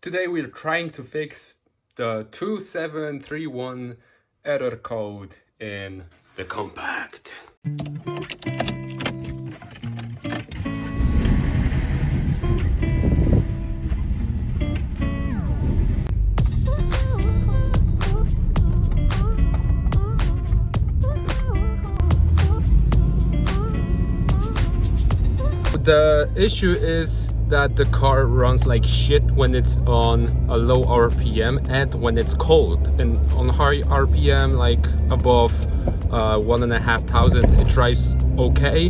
Today we're trying to fix the 2731 error code in the compact. The issue is that the car runs like shit when it's on a low RPM and when it's cold. And on high RPM, like above 1,500, it drives okay,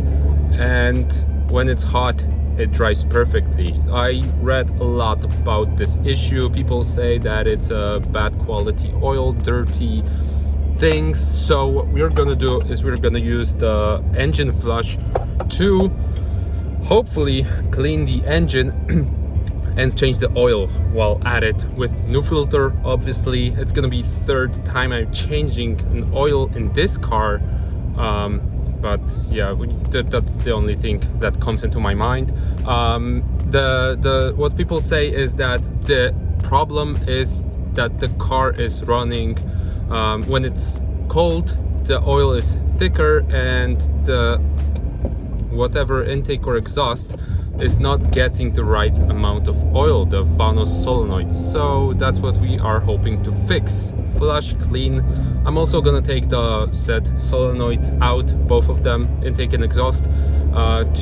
and when it's hot, it drives perfectly. I read a lot about this issue. People say that it's a bad quality oil, dirty things. So what we're gonna do is we're gonna use the engine flush to hopefully clean the engine and change the oil while at it with new filter. Obviously it's gonna be third time I'm changing an oil in this car, but yeah, that's the only thing that comes into my mind. What people say is that the problem is that the car is running when it's cold, the oil is thicker and the whatever intake or exhaust is not getting the right amount of oil, the Vanos solenoids. So that's what we are hoping to fix. Flush, clean. I'm also gonna take the set solenoids out, both of them, intake and exhaust,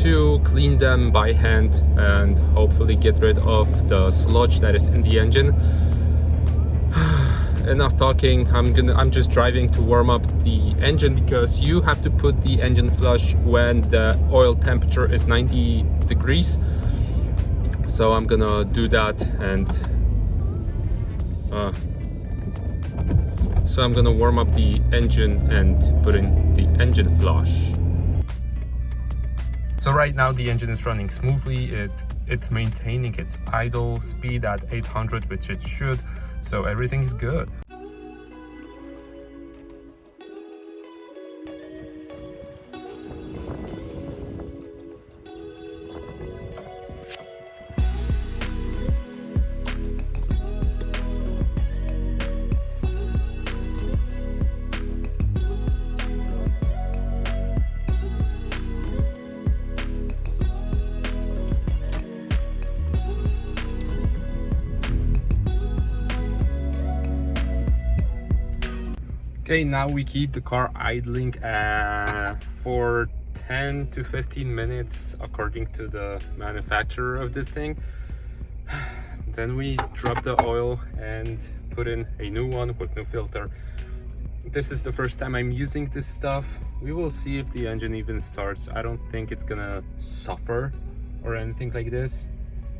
to clean them by hand and hopefully get rid of the sludge that is in the engine. Enough talking. I'm just driving to warm up the engine, because you have to put the engine flush when the oil temperature is 90 degrees. So I'm gonna do that, and so I'm gonna warm up the engine and put in the engine flush. So right now the engine is running smoothly. It's maintaining its idle speed at 800, which it should. So everything is good. Okay, now we keep the car idling for 10 to 15 minutes according to the manufacturer of this thing. Then we drop the oil and put in a new one with new filter. This is the first time I'm using this stuff. We will see if the engine even starts. I don't think it's gonna suffer or anything like this.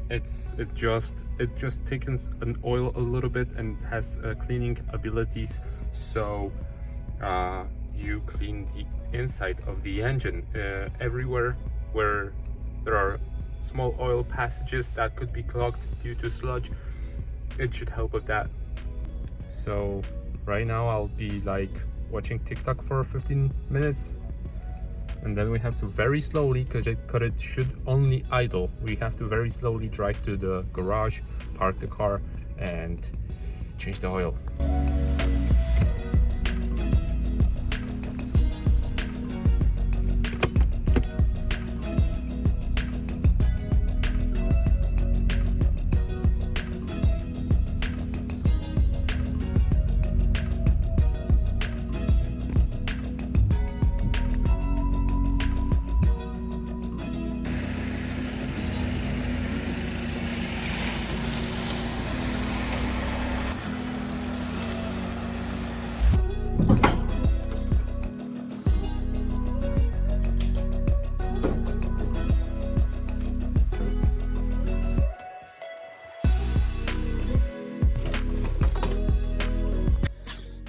It just thickens an oil a little bit and has cleaning abilities. So you clean the inside of the engine everywhere where there are small oil passages that could be clogged due to sludge. It should help with that. So right now I'll be like watching TikTok for 15 minutes, and then we have to very slowly, because it should only idle, we have to very slowly drive to the garage, park the car and change the oil.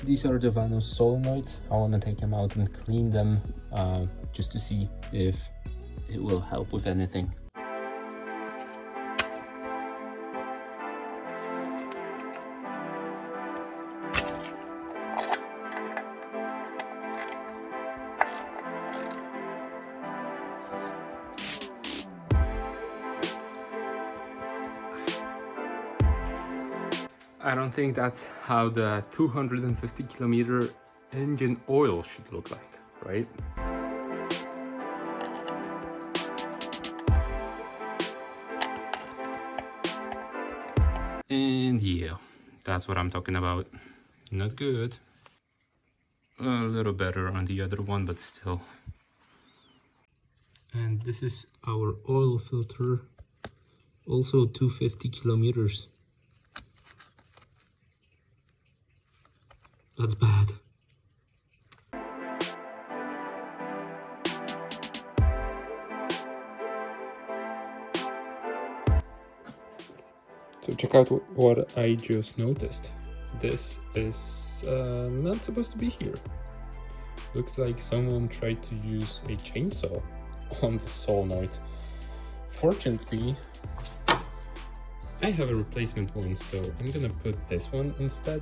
These are the Vanos solenoids. I want to take them out and clean them just to see if it will help with anything. I don't think that's how the 250 kilometer engine oil should look like, right? And yeah, that's what I'm talking about. Not good. A little better on the other one, but still. And this is our oil filter, also 250 kilometers. That's bad. So check out what I just noticed. This is not supposed to be here. Looks like someone tried to use a chainsaw on the solenoid. Fortunately, I have a replacement one, so I'm gonna put this one instead.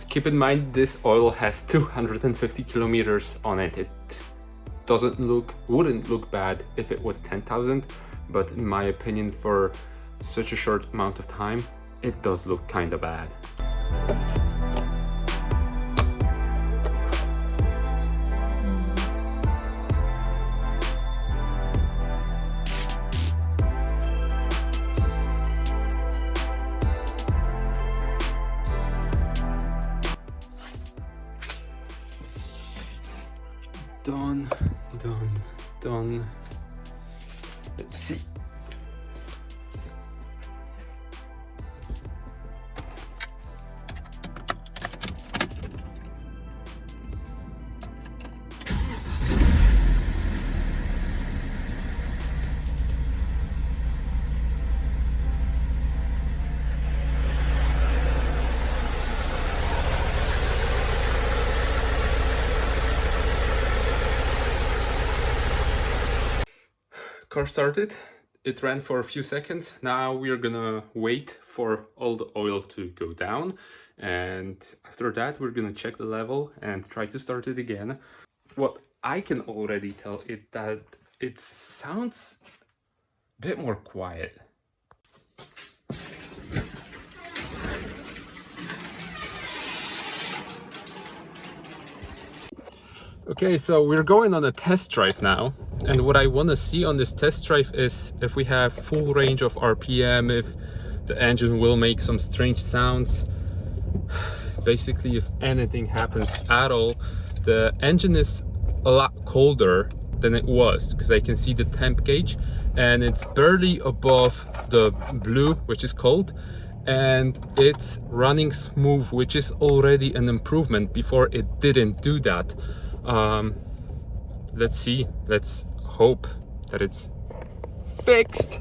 Keep in mind, this oil has 250 kilometers on it. It wouldn't look bad if it was 10,000, but in my opinion, for such a short amount of time, it does look kind of bad. Done. Let's see. Car started, it ran for a few seconds. Now we're gonna wait for all the oil to go down, and after that we're gonna check the level and try to start it again. What I can already tell is that it sounds a bit more quiet. Okay, so we're going on a test drive now, and what I want to see on this test drive is if we have full range of RPM, if the engine will make some strange sounds. Basically, if anything happens at all. The engine is a lot colder than it was, because I can see the temp gauge and it's barely above the blue, which is cold, and it's running smooth, which is already an improvement. Before it didn't do that. Let's see, let's hope that it's fixed.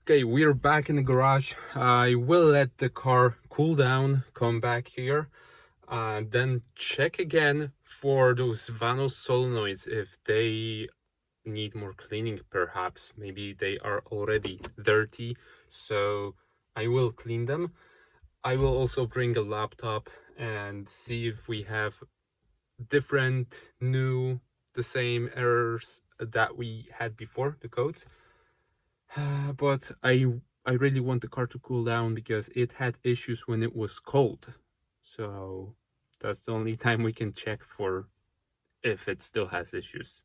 Okay, we're back in the garage. I will let the car cool down, come back here, then check again for those Vanos solenoids if they need more cleaning. Perhaps maybe they are already dirty, so I will clean them. I will also bring a laptop and see if we have different, new, the same errors that we had before, the codes. But I really want the car to cool down because it had issues when it was cold. So that's the only time we can check for if it still has issues.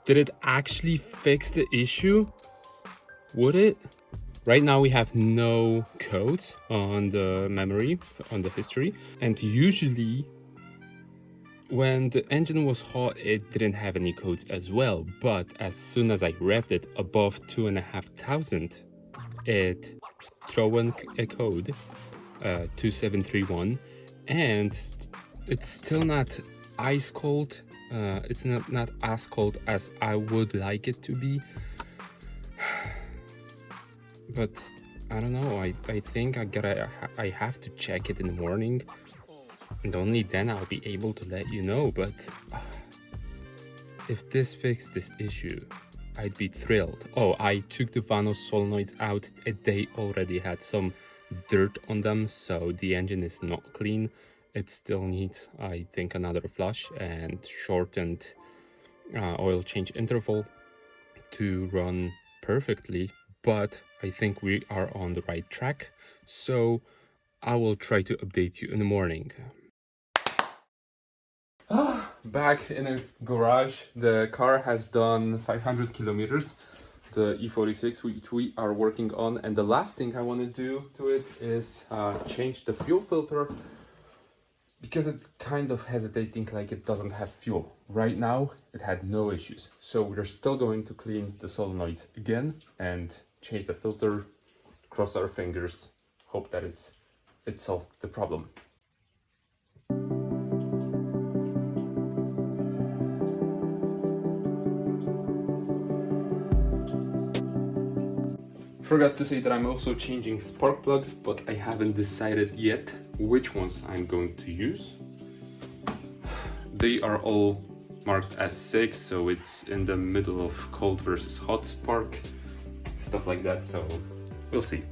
Did it actually fix the issue? Would it? Right now we have no codes on the memory, on the history, and usually when the engine was hot, it didn't have any codes as well, but as soon as I revved it above 2,500, it threw in a code, 2731, and it's still not ice cold. It's not as cold as I would like it to be. But I don't know, I think I have to check it in the morning, and only then I'll be able to let you know. But if this fixed this issue, I'd be thrilled. Oh, I took the Vanos solenoids out. They already had some dirt on them, so the engine is not clean. It still needs, I think, another flush and shortened oil change interval to run perfectly. But I think we are on the right track, so I will try to update you in the morning. Back in a garage, the car has done 500 kilometers, the e46 which we are working on, and the last thing I want to do to it is change the fuel filter, because it's kind of hesitating like it doesn't have fuel. Right now it had no issues, so we're still going to clean the solenoids again and change the filter, cross our fingers, hope that it solved the problem. Forgot to say that I'm also changing spark plugs, but I haven't decided yet which ones I'm going to use. They are all marked as 6, so it's in the middle of cold versus hot spark, stuff like that, so we'll see.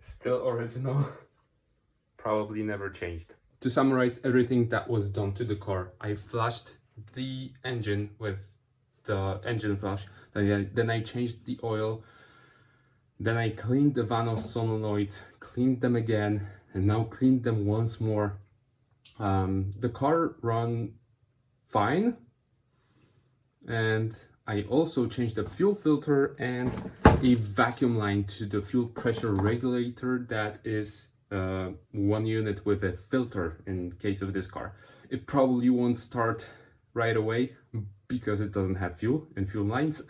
Still original, probably never changed. To summarize everything that was done to the car, I flushed the engine with the engine flush, then I changed the oil, then I cleaned the Vanos solenoids, cleaned them again, and now cleaned them once more. The car ran fine, and I also changed the fuel filter and a vacuum line to the fuel pressure regulator that is one unit with a filter in case of this car. It probably won't start right away because it doesn't have fuel and fuel lines,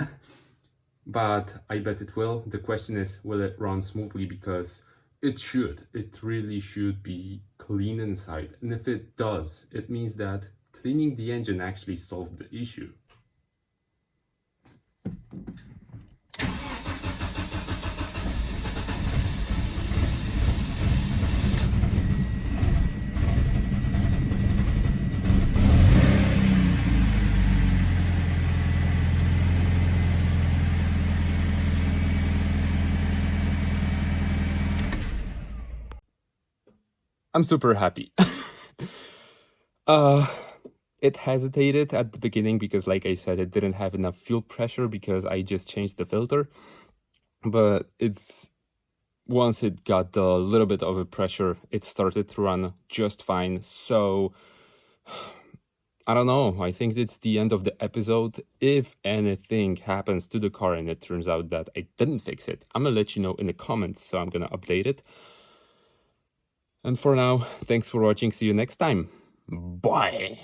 but I bet it will. The question is, will it run smoothly? Because it should. It really should be clean inside. And if it does, it means that cleaning the engine actually solved the issue. I'm super happy. It hesitated at the beginning because, like I said, it didn't have enough fuel pressure because I just changed the filter. But once it got a little bit of a pressure, it started to run just fine. So I don't know. I think it's the end of the episode. If anything happens to the car and it turns out that I didn't fix it, I'm gonna let you know in the comments, so I'm gonna update it. And for now, thanks for watching. See you next time. Bye.